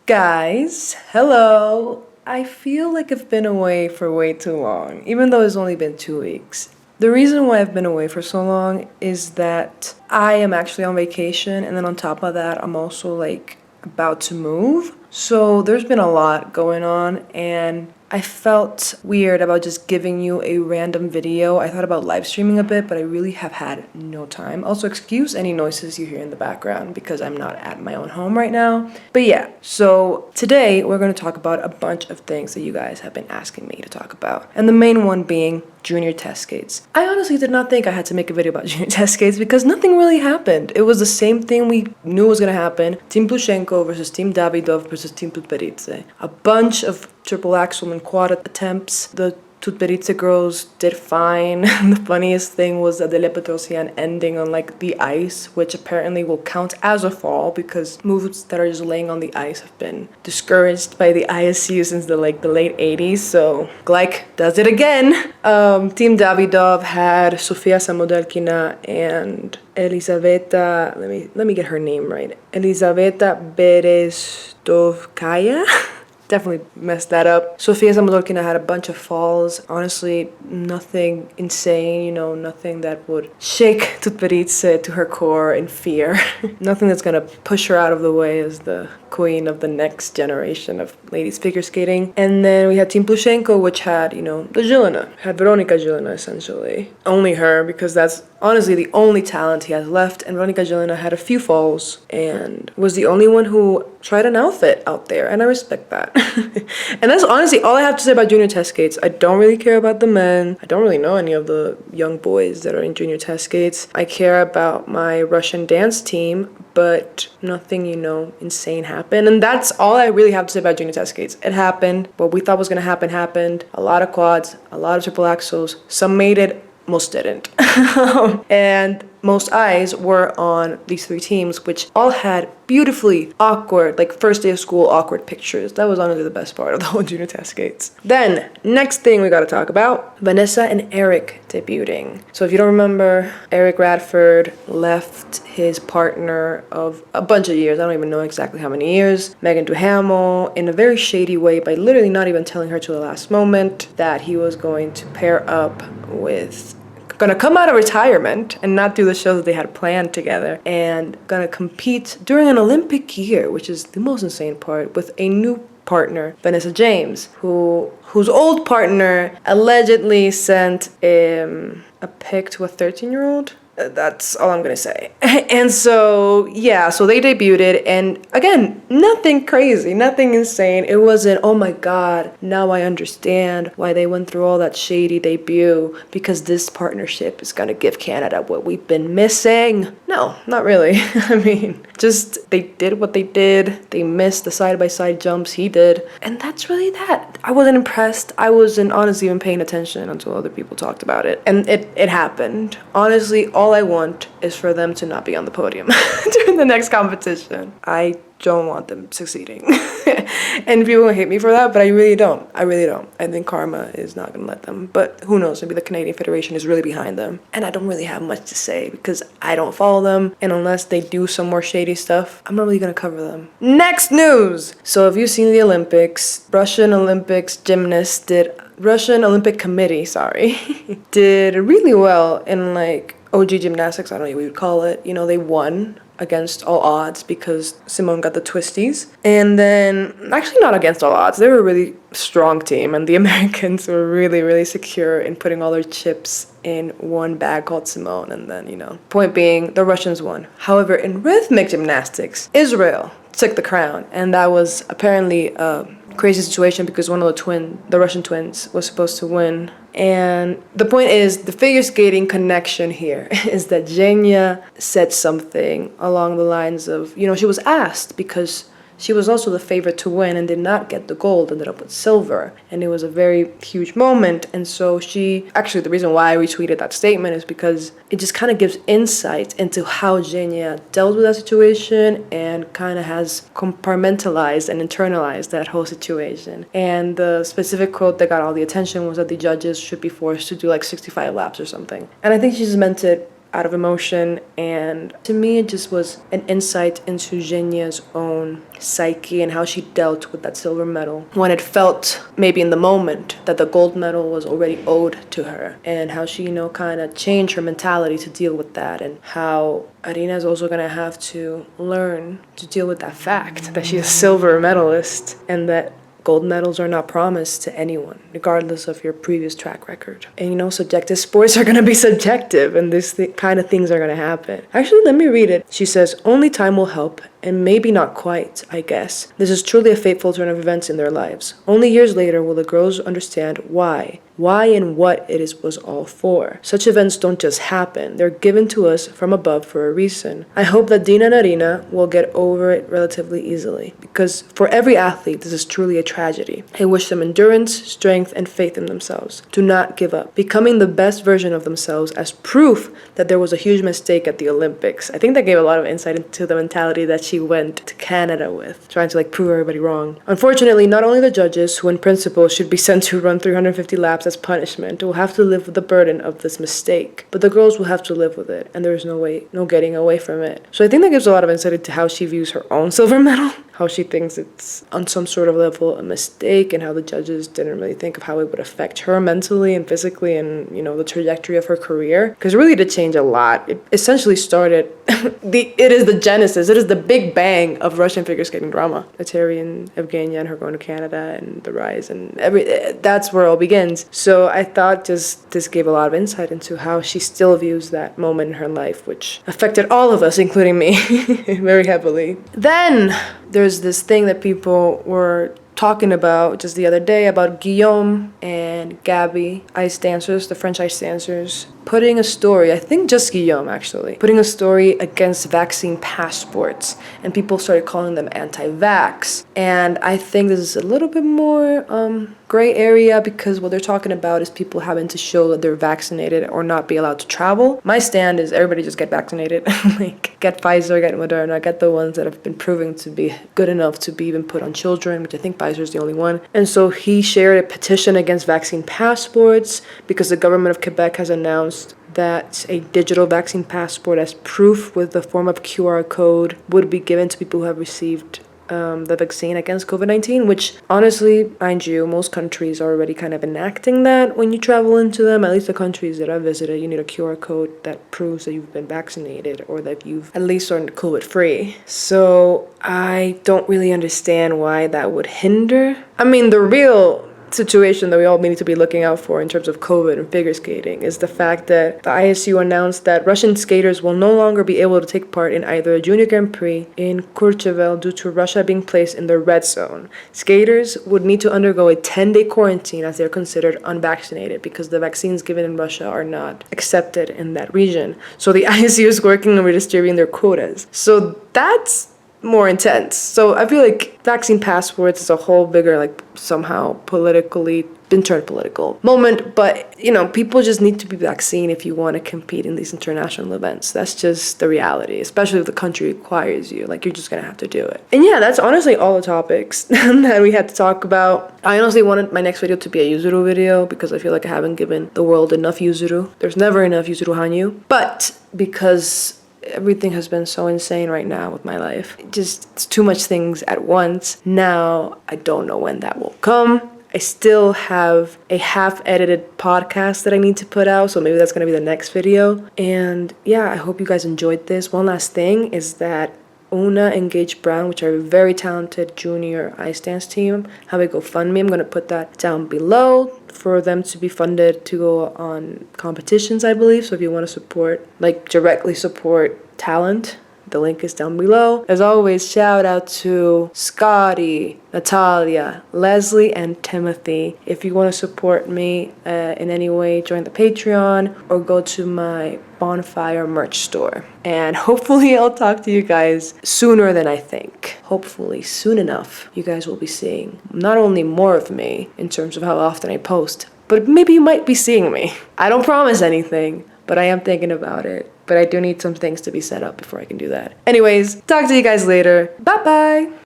Guys, hello. I feel like I've been away for way too long, even though it's only been 2 weeks. The reason why I've been away for so long is that I am actually on vacation, and then on top of that, I'm also about to move. So there's been a lot going on, and I felt weird about just giving you a random video. I thought about live streaming a bit, but I really have had no time. Also, excuse any noises you hear in the background because I'm not at my own home right now. But yeah, so today we're going to talk about a bunch of things that you guys have been asking me to talk about. And the main one being junior test skates. I honestly did not think I had to make a video about junior test skates because nothing really happened. It was the same thing we knew was going to happen. Team Plushenko versus Team Davidov versus Team Tutberidze. A bunch of triple axel and quad attempts. The Tutberidze girls did fine. The funniest thing was that the Le Petrosian ending on the ice, which apparently will count as a fall because moves that are just laying on the ice have been discouraged by the ISU since the late 80s. So Gleich does it again. Team Davidov had Sofia Samodelkina and Elizaveta, let me get her name right. Elizaveta Bereztovkaya. Definitely messed that up. Sofia Samodolkina had a bunch of falls. Honestly, nothing insane, nothing that would shake Tutberidze to her core in fear. Nothing that's gonna push her out of the way as the queen of the next generation of ladies figure skating. And then we had Team Plushenko, which had, the Zhilina. Had Veronika Zhilina, essentially. Only her, because that's honestly the only talent he has left. And Veronika Zhilina had a few falls and was the only one who tried an outfit out there, and I respect that. And that's honestly all I have to say about junior test skates. I don't really care about the men. I don't really know any of the young boys that are in junior test skates. I care about my Russian dance team, but nothing, insane happened. And that's all I really have to say about junior test skates. It happened. What we thought was gonna happen happened. A lot of quads, a lot of triple axels. Some made it, most didn't. And most eyes were on these three teams, which all had beautifully awkward, first day of school awkward pictures. That was honestly the best part of the whole junior test skates. Then, next thing we gotta talk about, Vanessa and Eric debuting. So if you don't remember, Eric Radford left his partner of a bunch of years, I don't even know exactly how many years, Megan Duhamel, in a very shady way by literally not even telling her to the last moment that he was going to pair up with gonna come out of retirement and not do the shows that they had planned together and gonna compete during an Olympic year, which is the most insane part, with a new partner, Vanessa James, whose old partner allegedly sent a pic to a 13-year-old. That's all I'm gonna say. And so, yeah, so they debuted, and again, nothing crazy, nothing insane. It wasn't, oh my god, now I understand why they went through all that shady debut, because this partnership is gonna give Canada what we've been missing. No, not really. I mean, just they did what they did. They missed the side-by-side jumps, he did. And that's really that. I wasn't impressed. I wasn't honestly even paying attention until other people talked about it. And it happened. Honestly, all I want is for them to not be on the podium during the next competition. I don't want them succeeding. And people will hate me for that, but I really don't. I think karma is not gonna let them. But who knows, maybe the Canadian Federation is really behind them. And I don't really have much to say because I don't follow them. And unless they do some more shady stuff, I'm not really gonna cover them. Next news! So have you seen the Olympics? Russian Olympic Committee, did really well in OG gymnastics, I don't know what you would call it. They won against all odds because Simone got the twisties. And then, actually not against all odds, they were a really strong team, and the Americans were really, really secure in putting all their chips in one bag called Simone, and then, point being, the Russians won. However, in rhythmic gymnastics, Israel took the crown, and that was apparently a crazy situation because one of the Russian twins, was supposed to win. And the point is, the figure skating connection here is that Zhenya said something along the lines of, she was asked because she was also the favorite to win and did not get the gold, ended up with silver. And it was a very huge moment. And so the reason why I retweeted that statement is because it just kind of gives insight into how Zhenya dealt with that situation and kind of has compartmentalized and internalized that whole situation. And the specific quote that got all the attention was that the judges should be forced to do 65 laps or something. And I think she just meant it out of emotion. And to me, it just was an insight into Zhenya's own psyche and how she dealt with that silver medal when it felt maybe in the moment that the gold medal was already owed to her, and how she, kind of changed her mentality to deal with that, and how Arina is also going to have to learn to deal with that fact that she's a silver medalist and that gold medals are not promised to anyone, regardless of your previous track record. And subjective sports are going to be subjective, and this kind of things are going to happen. Actually, let me read it. She says, "Only time will help, and maybe not quite, I guess. This is truly a fateful turn of events in their lives. Only years later will the girls understand why and what was all for. Such events don't just happen. They're given to us from above for a reason. I hope that Dina and Arina will get over it relatively easily, because for every athlete, this is truly a tragedy. I wish them endurance, strength, and faith in themselves. Do not give up. Becoming the best version of themselves as proof that there was a huge mistake at the Olympics." I think that gave a lot of insight into the mentality that she went to Canada with, trying to prove everybody wrong. "Unfortunately, not only the judges, who in principle should be sent to run 350 laps as punishment, will have to live with the burden of this mistake, but the girls will have to live with it, and there is no getting away from it." So I think that gives a lot of insight into how she views her own silver medal, how she thinks it's on some sort of level a mistake, and how the judges didn't really think of how it would affect her mentally and physically and, the trajectory of her career. Because it really did change a lot. It essentially started, it is the genesis, it is the big bang of Russian figure skating drama. Eteri and Evgenia and her going to Canada and the rise and that's where it all begins. So I thought just this gave a lot of insight into how she still views that moment in her life, which affected all of us, including me, very heavily. Then there's this thing that people were talking about just the other day about Guillaume and Gabby, ice dancers, the French ice dancers, putting a story, I think just Guillaume actually, putting a story against vaccine passports, and people started calling them anti-vax. And I think this is a little bit more gray area, because what they're talking about is people having to show that they're vaccinated or not be allowed to travel. My stand is everybody just get vaccinated. Get Pfizer, get Moderna, get the ones that have been proven to be good enough to be even put on children, which I think Pfizer is the only one. And so he shared a petition against vaccine passports because the government of Quebec has announced that a digital vaccine passport as proof with the form of QR code would be given to people who have received the vaccine against COVID-19, which honestly, mind you, most countries are already kind of enacting that when you travel into them. At least the countries that I've visited, you need a QR code that proves that you've been vaccinated or that you've at least are COVID-free. So I don't really understand why that would hinder. I mean, the real situation that we all need to be looking out for in terms of COVID and figure skating is the fact that the ISU announced that Russian skaters will no longer be able to take part in either a Junior Grand Prix in Courchevel due to Russia being placed in the red zone. Skaters would need to undergo a 10-day quarantine as they're considered unvaccinated because the vaccines given in Russia are not accepted in that region. So the ISU is working on redistributing their quotas. So that's more intense. So I feel like vaccine passports is a whole bigger, somehow politically been turned political moment, but people just need to be vaccinated if you want to compete in these international events. That's just the reality, especially if the country requires you. You're just gonna have to do it. And yeah, that's honestly all the topics that we had to talk about. I honestly wanted my next video to be a Yuzuru video because I feel like I haven't given the world enough Yuzuru. There's never enough Yuzuru Hanyu, but because everything has been so insane right now with my life, it's too much things at once. Now I don't know when that will come. I still have a half-edited podcast that I need to put out, so maybe that's going to be the next video. And yeah, I hope you guys enjoyed this. One last thing is that Una and Gage Brown, which are a very talented junior ice dance team, have a GoFundMe. I'm going to put that down below for them to be funded to go on competitions, I believe. So if you want to support, directly support talent, the link is down below. As always, shout out to Scotty, Natalia, Leslie, and Timothy. If you want to support me in any way, join the Patreon or go to my Bonfire merch store. And hopefully I'll talk to you guys sooner than I think. Hopefully soon enough, you guys will be seeing not only more of me in terms of how often I post, but maybe you might be seeing me. I don't promise anything, but I am thinking about it. But I do need some things to be set up before I can do that. Anyways, talk to you guys later. Bye-bye.